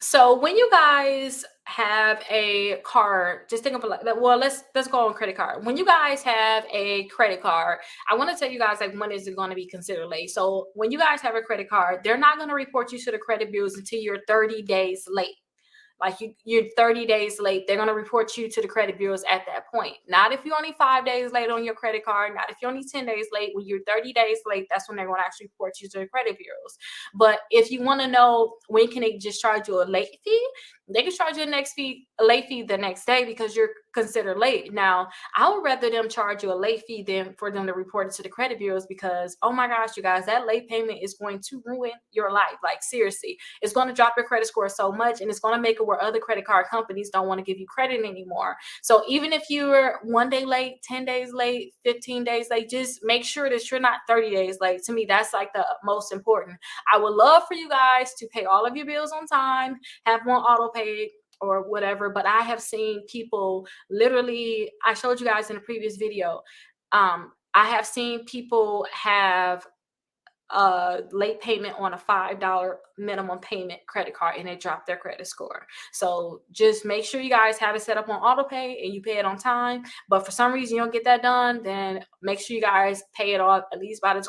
So when you guys have a card, just think of it like that. Well, let's go on credit card. When you guys have a credit card, I want to tell you guys, like, when is it going to be considered late? So when you guys have a credit card, they're not going to report you to the credit bureaus until you're 30 days late. Like you're 30 days late. They're going to report you to the credit bureaus at that point. Not if you're only 5 days late on your credit card. Not if you're only 10 days late. When you're 30 days late, that's when they're going to actually report you to the credit bureaus. But if you want to know when can they just charge you a late fee, they can charge you a late fee the next day because you're considered late. Now, I would rather them charge you a late fee than for them to report it to the credit bureaus because, oh my gosh, you guys, that late payment is going to ruin your life. Like, seriously, it's going to drop your credit score so much, and it's going to make it where other credit card companies don't want to give you credit anymore. So even if you're 1 day late, 10 days late, 15 days late, just make sure that you're not 30 days late. To me, that's like the most important. I would love for you guys to pay all of your bills on time, have one auto pay or whatever, but I have seen people literally, I showed you guys in a previous video, I have seen people have late payment on a $5 minimum payment credit card and it dropped their credit score. So just make sure you guys have it set up on auto pay and you pay it on time. But for some reason you don't get that done, then make sure you guys pay it off at least by the